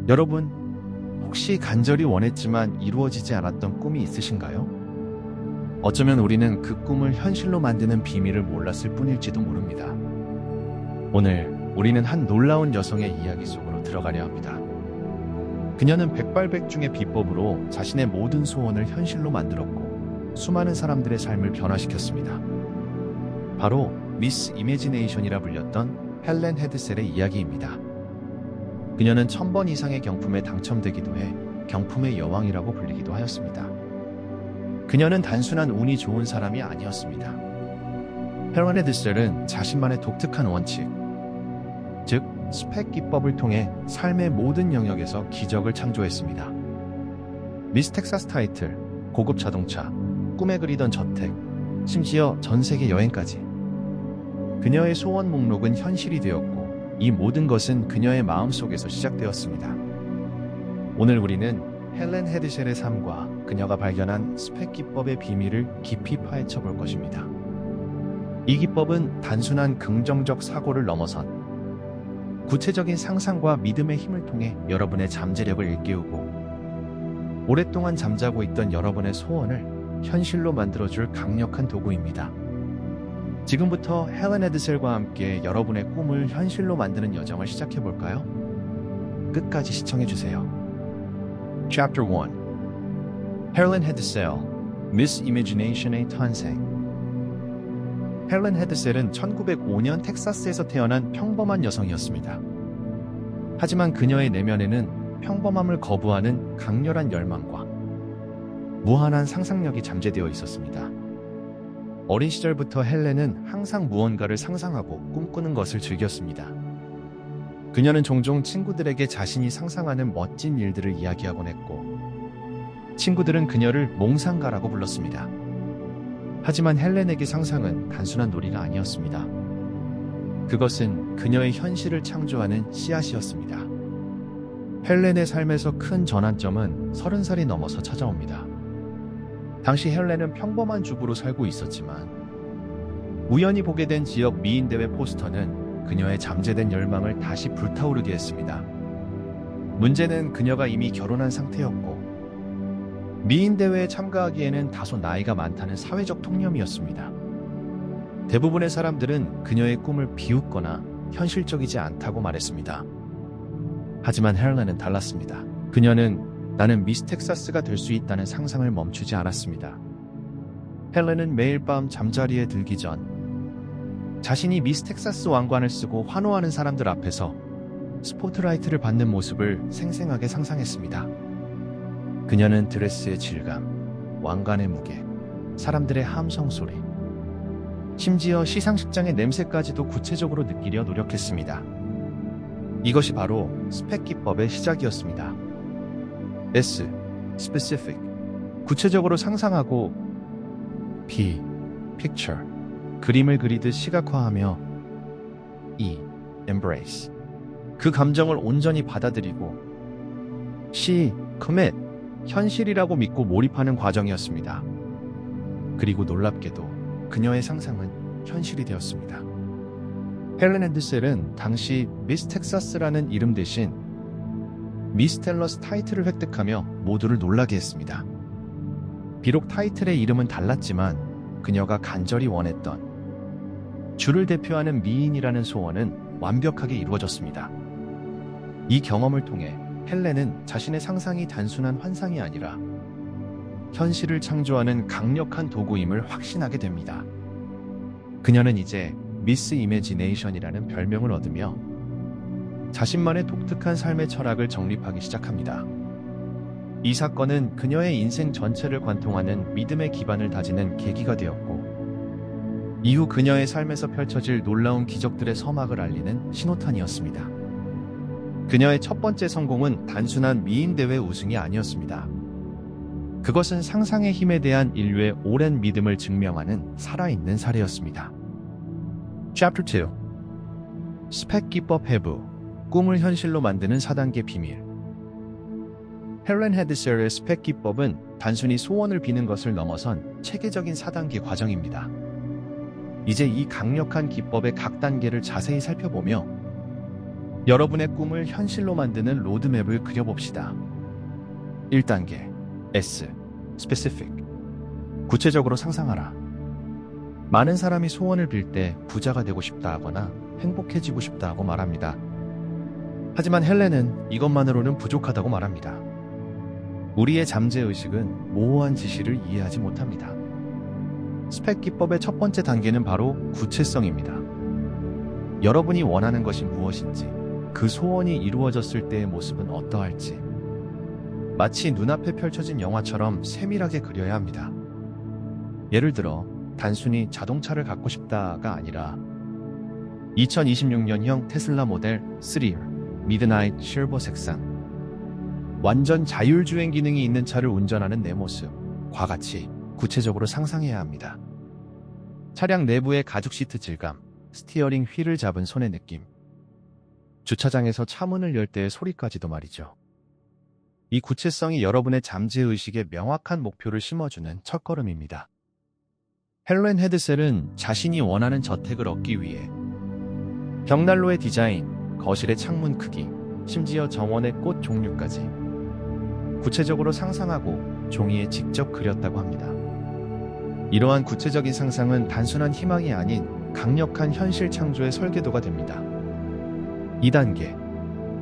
여러분, 혹시 간절히 원했지만 이루어지지 않았던 꿈이 있으신가요? 어쩌면 우리는 그 꿈을 현실로 만드는 비밀을 몰랐을 뿐일지도 모릅니다. 오늘 우리는 한 놀라운 여성의 이야기 속으로 들어가려 합니다. 그녀는 백발백중의 비법으로 자신의 모든 소원을 현실로 만들었고 수많은 사람들의 삶을 변화시켰습니다. 바로 미스 이매지네이션이라 불렸던 헬렌 헤드셀의 이야기입니다. 그녀는 1000번 이상의 경품에 당첨되기도 해 경품의 여왕이라고 불리기도 하였습니다. 그녀는 단순한 운이 좋은 사람이 아니었습니다. 헬렌 헤드셀은 자신만의 독특한 원칙, 즉 스펙 기법을 통해 삶의 모든 영역에서 기적을 창조했습니다. 미스 텍사스 타이틀, 고급 자동차, 꿈에 그리던 저택, 심지어 전 세계 여행까지. 그녀의 소원 목록은 현실이 되었고 이 모든 것은 그녀의 마음속에서 시작되었습니다. 오늘 우리는 헬렌 헤드셀의 삶과 그녀가 발견한 스펙 기법의 비밀을 깊이 파헤쳐 볼 것입니다. 이 기법은 단순한 긍정적 사고를 넘어선 구체적인 상상과 믿음의 힘을 통해 여러분의 잠재력을 일깨우고 오랫동안 잠자고 있던 여러분의 소원을 현실로 만들어줄 강력한 도구입니다. 지금부터 헬렌 헤드셀과 함께 여러분의 꿈을 현실로 만드는 여정을 시작해볼까요? 끝까지 시청해주세요. Chapter 1. 헬렌 헤드셀, Miss Imagination의 탄생. 헬렌 헤드셀은 1905년 텍사스에서 태어난 평범한 여성이었습니다. 하지만 그녀의 내면에는 평범함을 거부하는 강렬한 열망과 무한한 상상력이 잠재되어 있었습니다. 어린 시절부터 헬렌은 항상 무언가를 상상하고 꿈꾸는 것을 즐겼습니다. 그녀는 종종 친구들에게 자신이 상상하는 멋진 일들을 이야기하곤 했고, 친구들은 그녀를 몽상가라고 불렀습니다. 하지만 헬렌에게 상상은 단순한 놀이가 아니었습니다. 그것은 그녀의 현실을 창조하는 씨앗이었습니다. 헬렌의 삶에서 큰 전환점은 30살이 넘어서 찾아옵니다. 당시 헬렌은 평범한 주부로 살고 있었지만 우연히 보게 된 지역 미인대회 포스터는 그녀의 잠재된 열망을 다시 불타오르게 했습니다. 문제는 그녀가 이미 결혼한 상태였고 미인대회에 참가하기에는 다소 나이가 많다는 사회적 통념이었습니다. 대부분의 사람들은 그녀의 꿈을 비웃거나 현실적이지 않다고 말했습니다. 하지만 헬렌은 달랐습니다. 그녀는 나는 미스 텍사스가 될 수 있다는 상상을 멈추지 않았습니다. 헬렌은 매일 밤 잠자리에 들기 전 자신이 미스 텍사스 왕관을 쓰고 환호하는 사람들 앞에서 스포트라이트를 받는 모습을 생생하게 상상했습니다. 그녀는 드레스의 질감, 왕관의 무게, 사람들의 함성 소리, 심지어 시상식장의 냄새까지도 구체적으로 느끼려 노력했습니다. 이것이 바로 스펙 기법의 시작이었습니다. S. Specific. 구체적으로 상상하고 P. Picture. 그림을 그리듯 시각화하며 E. Embrace. 그 감정을 온전히 받아들이고 C. Commit. 현실이라고 믿고 몰입하는 과정이었습니다. 그리고 놀랍게도 그녀의 상상은 현실이 되었습니다. 헬렌 헤드셀은 당시 미스 텍사스라는 이름 대신 미스 텔러스 타이틀을 획득하며 모두를 놀라게 했습니다. 비록 타이틀의 이름은 달랐지만 그녀가 간절히 원했던 주를 대표하는 미인이라는 소원은 완벽하게 이루어졌습니다. 이 경험을 통해 헬렌은 자신의 상상이 단순한 환상이 아니라 현실을 창조하는 강력한 도구임을 확신하게 됩니다. 그녀는 이제 미스 이매지네이션이라는 별명을 얻으며 자신만의 독특한 삶의 철학을 정립하기 시작합니다. 이 사건은 그녀의 인생 전체를 관통하는 믿음의 기반을 다지는 계기가 되었고, 이후 그녀의 삶에서 펼쳐질 놀라운 기적들의 서막을 알리는 신호탄이었습니다. 그녀의 첫 번째 성공은 단순한 미인대회 우승이 아니었습니다. 그것은 상상의 힘에 대한 인류의 오랜 믿음을 증명하는 살아있는 사례였습니다. Chapter 2. 스펙 기법 해부. 꿈을 현실로 만드는 4단계 비밀. 헬렌 헤드셀의 스펙 기법은 단순히 소원을 비는 것을 넘어선 체계적인 4단계 과정입니다. 이제 이 강력한 기법의 각 단계를 자세히 살펴보며 여러분의 꿈을 현실로 만드는 로드맵을 그려봅시다. 1단계 S. Specific. 구체적으로 상상하라. 많은 사람이 소원을 빌 때 부자가 되고 싶다 하거나 행복해지고 싶다 하고 말합니다. 하지만 헬렌은 이것만으로는 부족하다고 말합니다. 우리의 잠재의식은 모호한 지시를 이해하지 못합니다. 스펙 기법의 첫 번째 단계는 바로 구체성입니다. 여러분이 원하는 것이 무엇인지, 그 소원이 이루어졌을 때의 모습은 어떠할지, 마치 눈앞에 펼쳐진 영화처럼 세밀하게 그려야 합니다. 예를 들어 단순히 자동차를 갖고 싶다가 아니라 2026년형 테슬라 모델 3 미드나잇 실버 색상, 완전 자율주행 기능이 있는 차를 운전하는 내 모습과 같이 구체적으로 상상해야 합니다. 차량 내부의 가죽 시트 질감, 스티어링 휠을 잡은 손의 느낌, 주차장에서 차문을 열 때의 소리까지도 말이죠. 이 구체성이 여러분의 잠재의식에 명확한 목표를 심어주는 첫걸음입니다. 헬렌 헤드셀은 자신이 원하는 저택을 얻기 위해 벽난로의 디자인, 거실의 창문 크기, 심지어 정원의 꽃 종류까지 구체적으로 상상하고 종이에 직접 그렸다고 합니다. 이러한 구체적인 상상은 단순한 희망이 아닌 강력한 현실 창조의 설계도가 됩니다. 2단계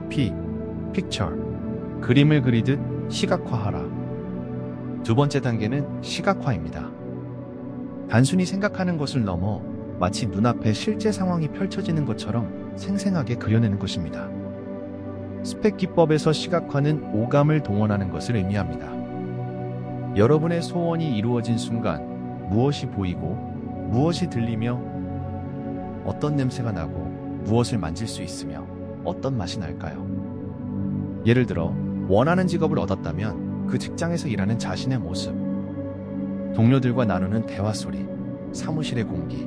P. Picture. 그림을 그리듯 시각화하라. 두 번째 단계는 시각화입니다. 단순히 생각하는 것을 넘어 마치 눈앞에 실제 상황이 펼쳐지는 것처럼 생생하게 그려내는 것입니다. 스펙 기법에서 시각화는 오감을 동원하는 것을 의미합니다. 여러분의 소원이 이루어진 순간 무엇이 보이고 무엇이 들리며 어떤 냄새가 나고 무엇을 만질 수 있으며 어떤 맛이 날까요? 예를 들어 원하는 직업을 얻었다면 그 직장에서 일하는 자신의 모습, 동료들과 나누는 대화 소리, 사무실의 공기,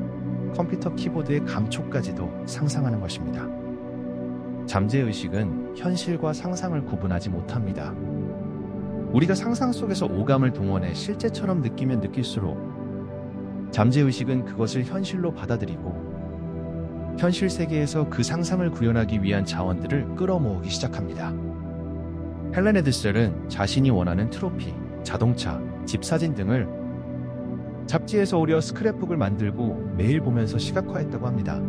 컴퓨터 키보드의 감촉까지도 상상하는 것입니다. 잠재의식은 현실과 상상을 구분하지 못합니다. 우리가 상상 속에서 오감을 동원해 실제처럼 느끼면 느낄수록 잠재의식은 그것을 현실로 받아들이고 현실 세계에서 그 상상을 구현하기 위한 자원들을 끌어모으기 시작합니다. 헬렌 헤드셀은 자신이 원하는 트로피, 자동차, 집 사진 등을 잡지에서 오려 스크랩북을 만들고 매일 보면서 시각화했다고 합니다.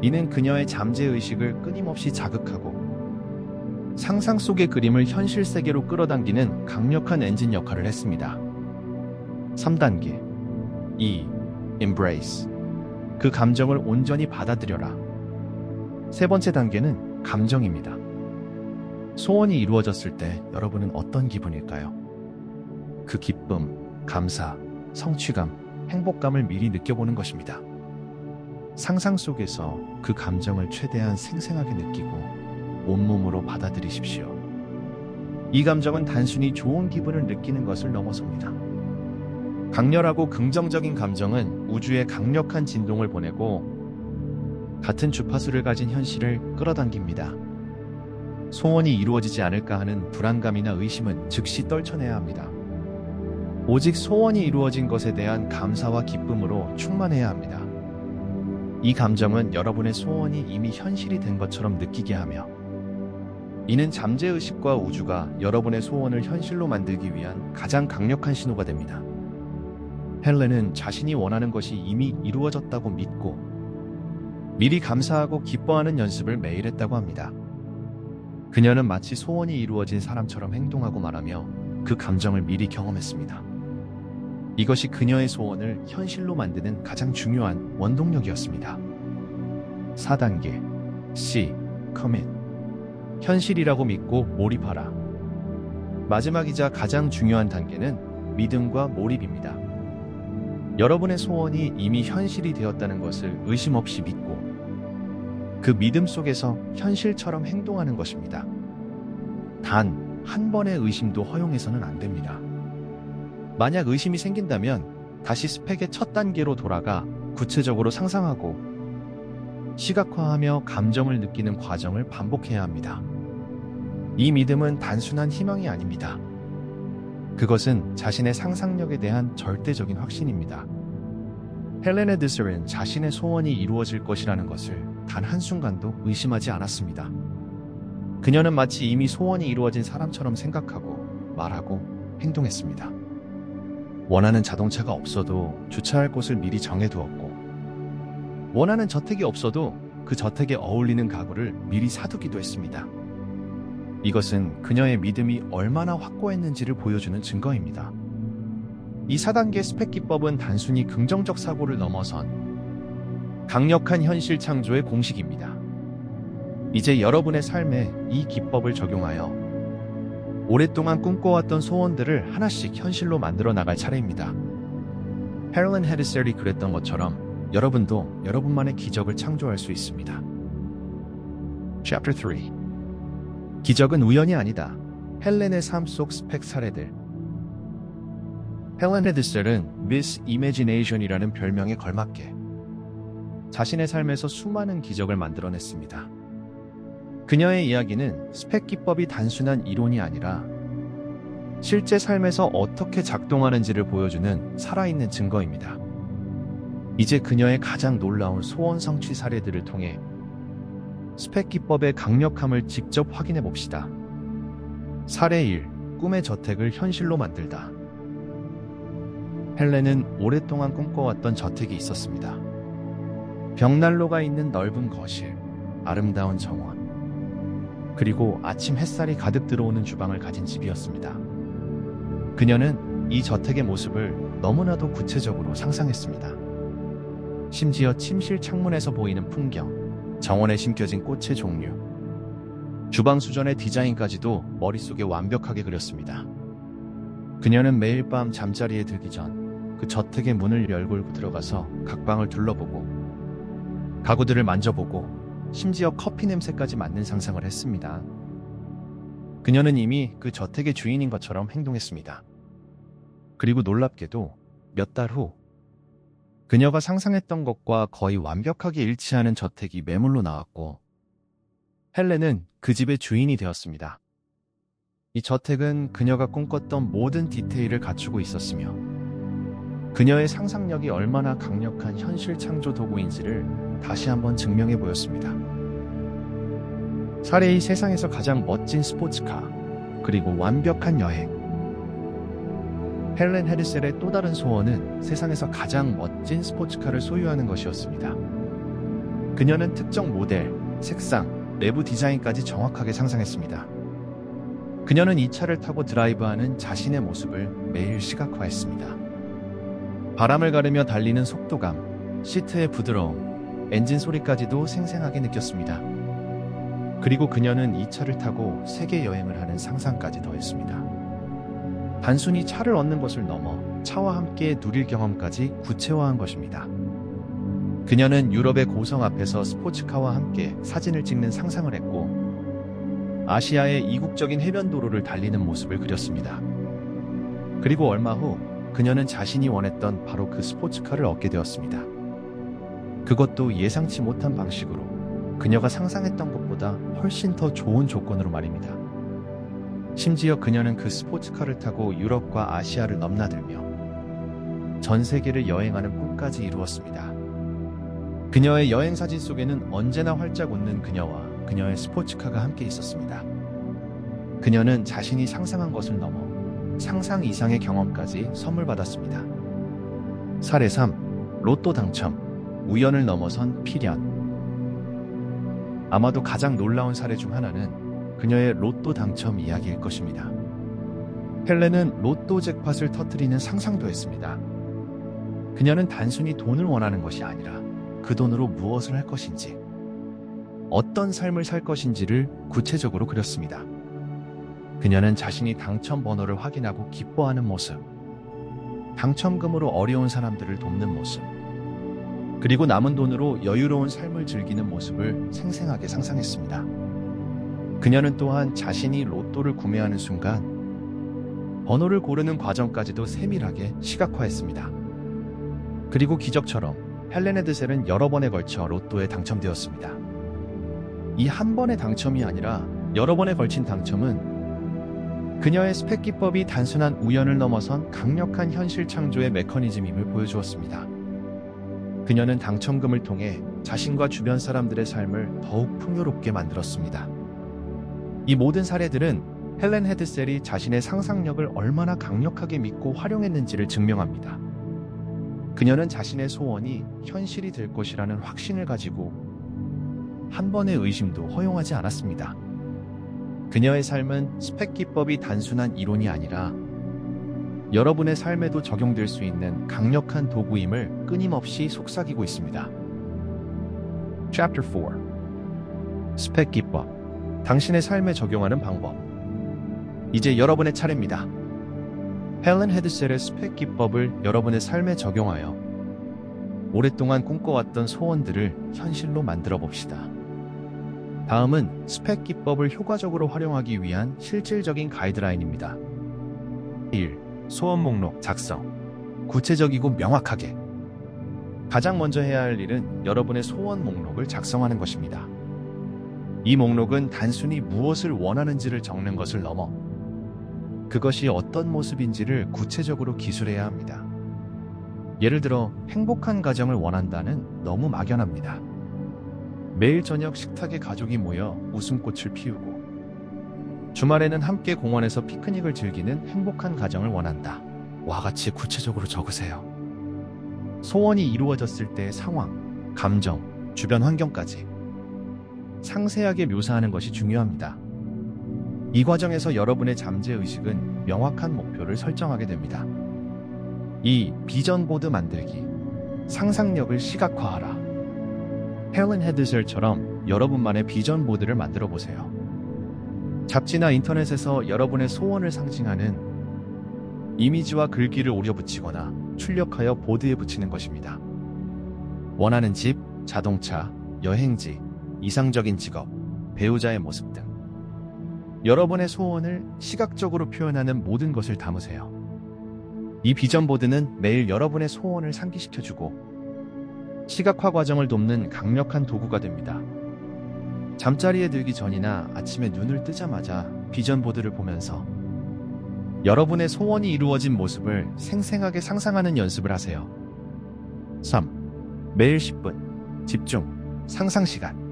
이는 그녀의 잠재의식을 끊임없이 자극하고 상상 속의 그림을 현실 세계로 끌어당기는 강력한 엔진 역할을 했습니다. 3단계 E. Embrace. 그 감정을 온전히 받아들여라. 세 번째 단계는 감정입니다. 소원이 이루어졌을 때 여러분은 어떤 기분일까요? 그 기쁨, 감사, 성취감, 행복감을 미리 느껴보는 것입니다. 상상 속에서 그 감정을 최대한 생생하게 느끼고 온몸으로 받아들이십시오. 이 감정은 단순히 좋은 기분을 느끼는 것을 넘어섭니다. 강렬하고 긍정적인 감정은 우주에 강력한 진동을 보내고 같은 주파수를 가진 현실을 끌어당깁니다. 소원이 이루어지지 않을까 하는 불안감이나 의심은 즉시 떨쳐내야 합니다. 오직 소원이 이루어진 것에 대한 감사와 기쁨으로 충만해야 합니다. 이 감정은 여러분의 소원이 이미 현실이 된 것처럼 느끼게 하며 이는 잠재의식과 우주가 여러분의 소원을 현실로 만들기 위한 가장 강력한 신호가 됩니다. 헬렌은 자신이 원하는 것이 이미 이루어졌다고 믿고 미리 감사하고 기뻐하는 연습을 매일 했다고 합니다. 그녀는 마치 소원이 이루어진 사람처럼 행동하고 말하며 그 감정을 미리 경험했습니다. 이것이 그녀의 소원을 현실로 만드는 가장 중요한 원동력이었습니다. 4단계 C. Commit. 현실이라고 믿고 몰입하라. 마지막이자 가장 중요한 단계는 믿음과 몰입입니다. 여러분의 소원이 이미 현실이 되었다는 것을 의심 없이 믿고 그 믿음 속에서 현실처럼 행동하는 것입니다. 단 한 번의 의심도 허용해서는 안 됩니다. 만약 의심이 생긴다면 다시 스펙의 첫 단계로 돌아가 구체적으로 상상하고 시각화하며 감정을 느끼는 과정을 반복해야 합니다. 이 믿음은 단순한 희망이 아닙니다. 그것은 자신의 상상력에 대한 절대적인 확신입니다. 헬렌 헤드셀은 자신의 소원이 이루어질 것이라는 것을 단 한순간도 의심하지 않았습니다. 그녀는 마치 이미 소원이 이루어진 사람처럼 생각하고 말하고 행동했습니다. 원하는 자동차가 없어도 주차할 곳을 미리 정해두었고, 원하는 저택이 없어도 그 저택에 어울리는 가구를 미리 사두기도 했습니다. 이것은 그녀의 믿음이 얼마나 확고했는지를 보여주는 증거입니다. 이 4단계 스펙 기법은 단순히 긍정적 사고를 넘어선 강력한 현실 창조의 공식입니다. 이제 여러분의 삶에 이 기법을 적용하여 오랫동안 꿈꿔왔던 소원들을 하나씩 현실로 만들어 나갈 차례입니다. 헬렌 헤드셀이 그랬던 것처럼 여러분도 여러분만의 기적을 창조할 수 있습니다. Chapter 3. 기적은 우연이 아니다. 헬렌의 삶 속 스펙 사례들. 헬렌 헤드셀은 Miss Imagination이라는 별명에 걸맞게 자신의 삶에서 수많은 기적을 만들어냈습니다. 그녀의 이야기는 스펙 기법이 단순한 이론이 아니라 실제 삶에서 어떻게 작동하는지를 보여주는 살아있는 증거입니다. 이제 그녀의 가장 놀라운 소원 성취 사례들을 통해 스펙 기법의 강력함을 직접 확인해 봅시다. 사례 1. 꿈의 저택을 현실로 만들다. 헬렌은 오랫동안 꿈꿔왔던 저택이 있었습니다. 벽난로가 있는 넓은 거실, 아름다운 정원, 그리고 아침 햇살이 가득 들어오는 주방을 가진 집이었습니다. 그녀는 이 저택의 모습을 너무나도 구체적으로 상상했습니다. 심지어 침실 창문에서 보이는 풍경, 정원에 심겨진 꽃의 종류, 주방 수전의 디자인까지도 머릿속에 완벽하게 그렸습니다. 그녀는 매일 밤 잠자리에 들기 전 그 저택의 문을 열고 들어가서 각 방을 둘러보고 가구들을 만져보고 심지어 커피 냄새까지 맡는 상상을 했습니다. 그녀는 이미 그 저택의 주인인 것처럼 행동했습니다. 그리고 놀랍게도 몇 달 후 그녀가 상상했던 것과 거의 완벽하게 일치하는 저택이 매물로 나왔고 헬렌은 그 집의 주인이 되었습니다. 이 저택은 그녀가 꿈꿨던 모든 디테일을 갖추고 있었으며 그녀의 상상력이 얼마나 강력한 현실 창조 도구인지를 다시 한번 증명해 보였습니다. 사례 2. 세상에서 가장 멋진 스포츠카, 그리고 완벽한 여행. 헬렌 헤드셀의 또 다른 소원은 세상에서 가장 멋진 스포츠카를 소유하는 것이었습니다. 그녀는 특정 모델, 색상, 내부 디자인까지 정확하게 상상했습니다. 그녀는 이 차를 타고 드라이브하는 자신의 모습을 매일 시각화했습니다. 바람을 가르며 달리는 속도감, 시트의 부드러움, 엔진 소리까지도 생생하게 느꼈습니다. 그리고 그녀는 이 차를 타고 세계 여행을 하는 상상까지 더했습니다. 단순히 차를 얻는 것을 넘어 차와 함께 누릴 경험까지 구체화한 것입니다. 그녀는 유럽의 고성 앞에서 스포츠카와 함께 사진을 찍는 상상을 했고 아시아의 이국적인 해변도로를 달리는 모습을 그렸습니다. 그리고 얼마 후 그녀는 자신이 원했던 바로 그 스포츠카를 얻게 되었습니다. 그것도 예상치 못한 방식으로 그녀가 상상했던 것보다 훨씬 더 좋은 조건으로 말입니다. 심지어 그녀는 그 스포츠카를 타고 유럽과 아시아를 넘나들며 전 세계를 여행하는 꿈까지 이루었습니다. 그녀의 여행 사진 속에는 언제나 활짝 웃는 그녀와 그녀의 스포츠카가 함께 있었습니다. 그녀는 자신이 상상한 것을 넘어 상상 이상의 경험까지 선물 받았습니다. 사례 3. 로또 당첨, 우연을 넘어선 필연. 아마도 가장 놀라운 사례 중 하나는 그녀의 로또 당첨 이야기일 것입니다. 헬렌은 로또 잭팟을 터뜨리는 상상도 했습니다. 그녀는 단순히 돈을 원하는 것이 아니라 그 돈으로 무엇을 할 것인지, 어떤 삶을 살 것인지를 구체적으로 그렸습니다. 그녀는 자신이 당첨 번호를 확인하고 기뻐하는 모습, 당첨금으로 어려운 사람들을 돕는 모습, 그리고 남은 돈으로 여유로운 삶을 즐기는 모습을 생생하게 상상했습니다. 그녀는 또한 자신이 로또를 구매하는 순간 번호를 고르는 과정까지도 세밀하게 시각화했습니다. 그리고 기적처럼 헬렌 헤드셀은 여러 번에 걸쳐 로또에 당첨되었습니다. 이 한 번의 당첨이 아니라 여러 번에 걸친 당첨은 그녀의 스펙 기법이 단순한 우연을 넘어선 강력한 현실 창조의 메커니즘임을 보여주었습니다. 그녀는 당첨금을 통해 자신과 주변 사람들의 삶을 더욱 풍요롭게 만들었습니다. 이 모든 사례들은 헬렌 헤드셀이 자신의 상상력을 얼마나 강력하게 믿고 활용했는지를 증명합니다. 그녀는 자신의 소원이 현실이 될 것이라는 확신을 가지고 한 번의 의심도 허용하지 않았습니다. 그녀의 삶은 스펙 기법이 단순한 이론이 아니라 여러분의 삶에도 적용될 수 있는 강력한 도구임을 끊임없이 속삭이고 있습니다. Chapter 4. 스펙 기법. 당신의 삶에 적용하는 방법. 이제 여러분의 차례입니다. 헬렌 헤드셀의 스펙 기법을 여러분의 삶에 적용하여 오랫동안 꿈꿔왔던 소원들을 현실로 만들어 봅시다. 다음은 스펙 기법을 효과적으로 활용하기 위한 실질적인 가이드라인입니다. 1. 소원 목록 작성. 구체적이고 명확하게. 가장 먼저 해야 할 일은 여러분의 소원 목록을 작성하는 것입니다. 이 목록은 단순히 무엇을 원하는지를 적는 것을 넘어 그것이 어떤 모습인지를 구체적으로 기술해야 합니다. 예를 들어 행복한 가정을 원한다는 너무 막연합니다. 매일 저녁 식탁에 가족이 모여 웃음꽃을 피우고 주말에는 함께 공원에서 피크닉을 즐기는 행복한 가정을 원한다. 와 같이 구체적으로 적으세요. 소원이 이루어졌을 때의 상황, 감정, 주변 환경까지 상세하게 묘사하는 것이 중요합니다. 이 과정에서 여러분의 잠재의식은 명확한 목표를 설정하게 됩니다. 2. 비전보드 만들기. 상상력을 시각화하라. 헬렌 헤드셀처럼 여러분만의 비전보드를 만들어 보세요. 잡지나 인터넷에서 여러분의 소원을 상징하는 이미지와 글귀를 오려붙이거나 출력하여 보드에 붙이는 것입니다. 원하는 집, 자동차, 여행지, 이상적인 직업, 배우자의 모습 등 여러분의 소원을 시각적으로 표현하는 모든 것을 담으세요. 이 비전보드는 매일 여러분의 소원을 상기시켜주고 시각화 과정을 돕는 강력한 도구가 됩니다. 잠자리에 들기 전이나 아침에 눈을 뜨자마자 비전보드를 보면서 여러분의 소원이 이루어진 모습을 생생하게 상상하는 연습을 하세요. 3. 매일 10분 집중, 상상 시간.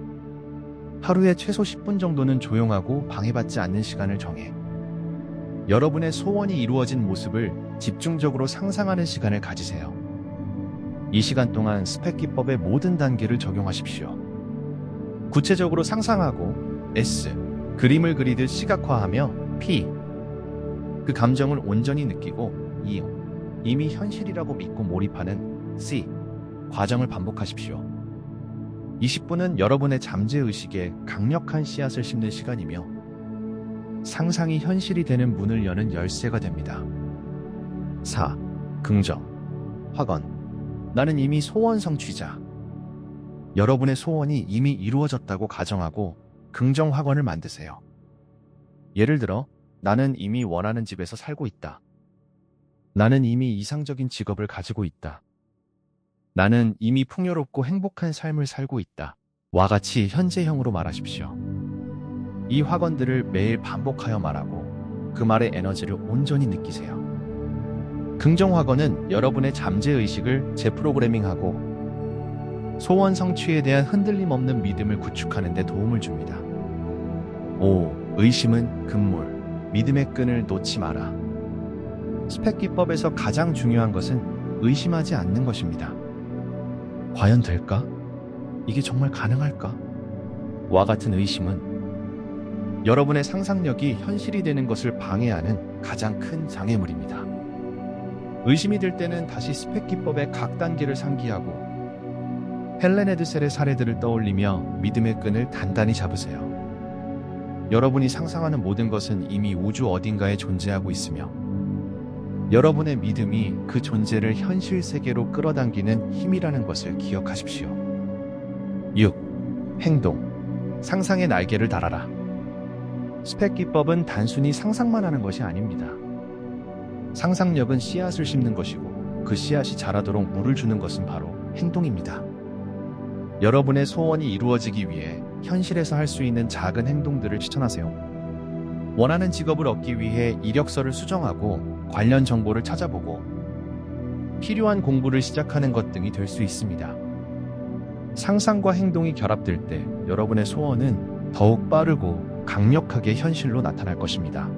하루에 최소 10분 정도는 조용하고 방해받지 않는 시간을 정해 여러분의 소원이 이루어진 모습을 집중적으로 상상하는 시간을 가지세요. 이 시간 동안 스펙 기법의 모든 단계를 적용하십시오. 구체적으로 상상하고 S. 그림을 그리듯 시각화하며 P. 그 감정을 온전히 느끼고 E. 이미 현실이라고 믿고 몰입하는 C. 과정을 반복하십시오. 20분은 여러분의 잠재의식에 강력한 씨앗을 심는 시간이며 상상이 현실이 되는 문을 여는 열쇠가 됩니다. 4. 긍정. 확언. 나는 이미 소원 성취자. 여러분의 소원이 이미 이루어졌다고 가정하고 긍정 확언을 만드세요. 예를 들어, 나는 이미 원하는 집에서 살고 있다. 나는 이미 이상적인 직업을 가지고 있다. 나는 이미 풍요롭고 행복한 삶을 살고 있다. 와 같이 현재형으로 말하십시오. 이 확언들을 매일 반복하여 말하고 그 말의 에너지를 온전히 느끼세요. 긍정 확언은 여러분의 잠재의식을 재프로그래밍하고 소원 성취에 대한 흔들림 없는 믿음을 구축하는 데 도움을 줍니다. 5. 의심은 금물. 믿음의 끈을 놓지 마라. 스펙 기법에서 가장 중요한 것은 의심하지 않는 것입니다. 과연 될까? 이게 정말 가능할까? 와 같은 의심은 여러분의 상상력이 현실이 되는 것을 방해하는 가장 큰 장애물입니다. 의심이 들 때는 다시 스펙 기법의 각 단계를 상기하고 헬렌 헤드셀의 사례들을 떠올리며 믿음의 끈을 단단히 잡으세요. 여러분이 상상하는 모든 것은 이미 우주 어딘가에 존재하고 있으며 여러분의 믿음이 그 존재를 현실 세계로 끌어당기는 힘이라는 것을 기억하십시오. 6. 행동. 상상의 날개를 달아라. 스펙 기법은 단순히 상상만 하는 것이 아닙니다. 상상력은 씨앗을 심는 것이고 그 씨앗이 자라도록 물을 주는 것은 바로 행동입니다. 여러분의 소원이 이루어지기 위해 현실에서 할 수 있는 작은 행동들을 실천하세요. 원하는 직업을 얻기 위해 이력서를 수정하고 관련 정보를 찾아보고 필요한 공부를 시작하는 것 등이 될 수 있습니다. 상상과 행동이 결합될 때 여러분의 소원은 더욱 빠르고 강력하게 현실로 나타날 것입니다.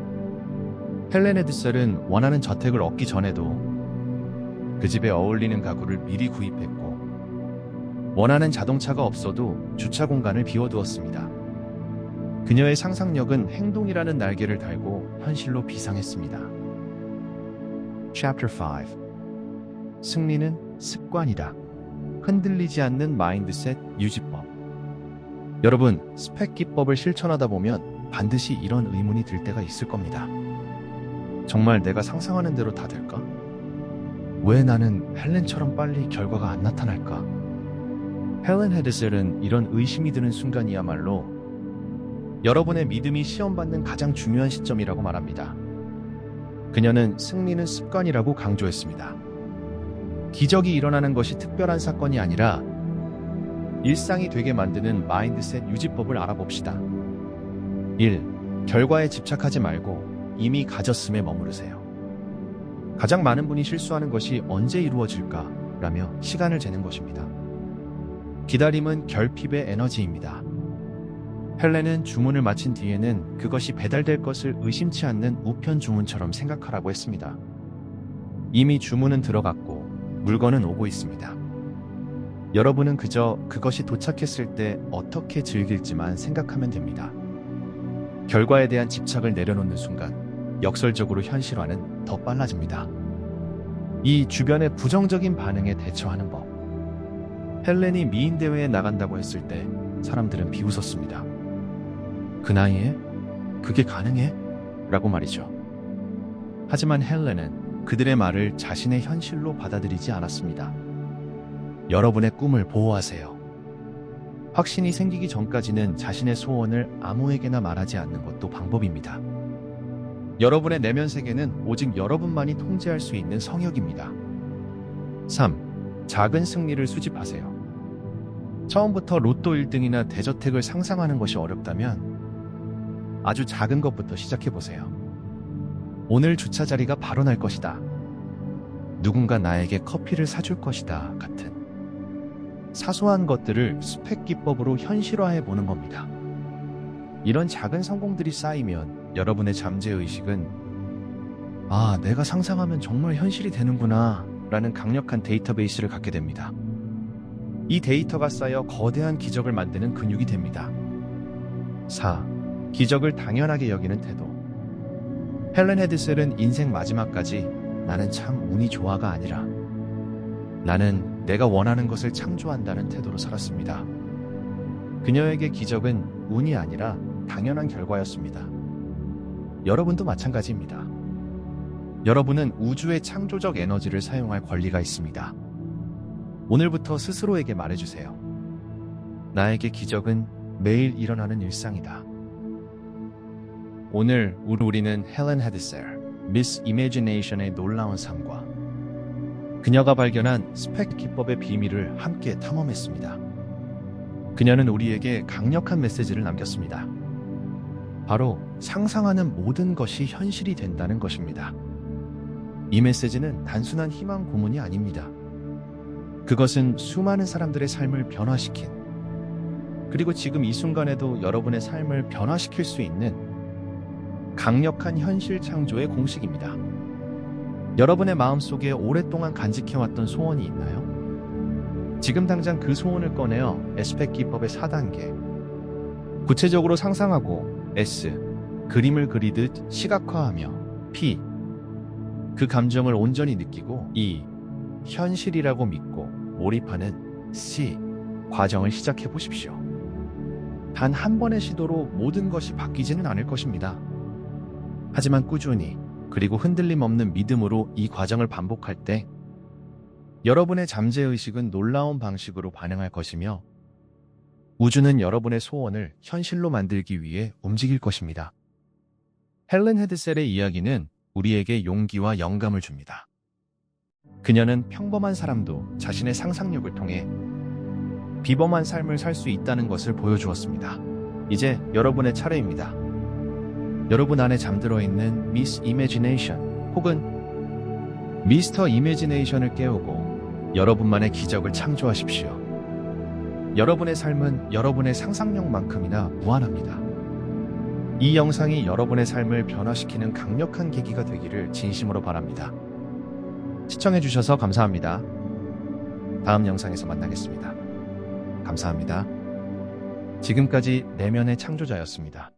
헬렌 헤드셀은 원하는 저택을 얻기 전에도 그 집에 어울리는 가구를 미리 구입했고 원하는 자동차가 없어도 주차 공간을 비워두었습니다. 그녀의 상상력은 행동이라는 날개를 달고 현실로 비상했습니다. Chapter 5 승리는 습관이다. 흔들리지 않는 마인드셋 유지법. 여러분, 스펙 기법을 실천하다 보면 반드시 이런 의문이 들 때가 있을 겁니다. 정말 내가 상상하는 대로 다 될까? 왜 나는 헬렌처럼 빨리 결과가 안 나타날까? 헬렌 헤드셀은 이런 의심이 드는 순간이야말로 여러분의 믿음이 시험받는 가장 중요한 시점이라고 말합니다. 그녀는 승리는 습관이라고 강조했습니다. 기적이 일어나는 것이 특별한 사건이 아니라 일상이 되게 만드는 마인드셋 유지법을 알아봅시다. 1. 결과에 집착하지 말고 이미 가졌음에 머무르세요. 가장 많은 분이 실수하는 것이 언제 이루어질까? 라며 시간을 재는 것입니다. 기다림은 결핍의 에너지입니다. 헬렌은 주문을 마친 뒤에는 그것이 배달될 것을 의심치 않는 우편 주문처럼 생각하라고 했습니다. 이미 주문은 들어갔고 물건은 오고 있습니다. 여러분은 그저 그것이 도착했을 때 어떻게 즐길지만 생각하면 됩니다. 결과에 대한 집착을 내려놓는 순간 역설적으로 현실화는 더 빨라집니다. 이 주변의 부정적인 반응에 대처하는 법. 헬렌이 미인 대회에 나간다고 했을 때 사람들은 비웃었습니다. 그 나이에? 그게 가능해? 라고 말이죠. 하지만 헬렌은 그들의 말을 자신의 현실로 받아들이지 않았습니다. 여러분의 꿈을 보호하세요. 확신이 생기기 전까지는 자신의 소원을 아무에게나 말하지 않는 것도 방법입니다. 여러분의 내면 세계는 오직 여러분만이 통제할 수 있는 성역입니다. 3. 작은 승리를 수집하세요. 처음부터 로또 1등이나 대저택을 상상하는 것이 어렵다면 아주 작은 것부터 시작해보세요. 오늘 주차 자리가 바로 날 것이다. 누군가 나에게 커피를 사줄 것이다. 같은 사소한 것들을 스펙 기법으로 현실화해 보는 겁니다. 이런 작은 성공들이 쌓이면 여러분의 잠재의식은 내가 상상하면 정말 현실이 되는구나 라는 강력한 데이터베이스를 갖게 됩니다. 이 데이터가 쌓여 거대한 기적을 만드는 근육이 됩니다. 4. 기적을 당연하게 여기는 태도. 헬렌 헤드셀은 인생 마지막까지 나는 참 운이 좋아가 아니라 나는 내가 원하는 것을 창조한다는 태도로 살았습니다. 그녀에게 기적은 운이 아니라 당연한 결과였습니다. 여러분도 마찬가지입니다. 여러분은 우주의 창조적 에너지를 사용할 권리가 있습니다. 오늘부터 스스로에게 말해주세요. 나에게 기적은 매일 일어나는 일상이다. 오늘 우리는 헬렌 헤드셀, 미스 이매지네이션의 놀라운 삶과 그녀가 발견한 스펙 기법의 비밀을 함께 탐험했습니다. 그녀는 우리에게 강력한 메시지를 남겼습니다. 바로 상상하는 모든 것이 현실이 된다는 것입니다. 이 메시지는 단순한 희망 고문이 아닙니다. 그것은 수많은 사람들의 삶을 변화시킨, 그리고 지금 이 순간에도 여러분의 삶을 변화시킬 수 있는 강력한 현실 창조의 공식입니다. 여러분의 마음속에 오랫동안 간직해왔던 소원이 있나요? 지금 당장 그 소원을 꺼내어 스펙 기법의 4단계. 구체적으로 상상하고 S. 그림을 그리듯 시각화하며 P. 그 감정을 온전히 느끼고 E. 현실이라고 믿고 몰입하는 C. 과정을 시작해 보십시오. 단 한 번의 시도로 모든 것이 바뀌지는 않을 것입니다. 하지만 꾸준히 그리고 흔들림 없는 믿음으로 이 과정을 반복할 때 여러분의 잠재의식은 놀라운 방식으로 반응할 것이며 우주는 여러분의 소원을 현실로 만들기 위해 움직일 것입니다. 헬렌 헤드셀의 이야기는 우리에게 용기와 영감을 줍니다. 그녀는 평범한 사람도 자신의 상상력을 통해 비범한 삶을 살 수 있다는 것을 보여주었습니다. 이제 여러분의 차례입니다. 여러분 안에 잠들어 있는 미스 이매지네이션 혹은 미스터 이매지네이션을 깨우고 여러분만의 기적을 창조하십시오. 여러분의 삶은 여러분의 상상력만큼이나 무한합니다. 이 영상이 여러분의 삶을 변화시키는 강력한 계기가 되기를 진심으로 바랍니다. 시청해주셔서 감사합니다. 다음 영상에서 만나겠습니다. 감사합니다. 지금까지 내면의 창조자였습니다.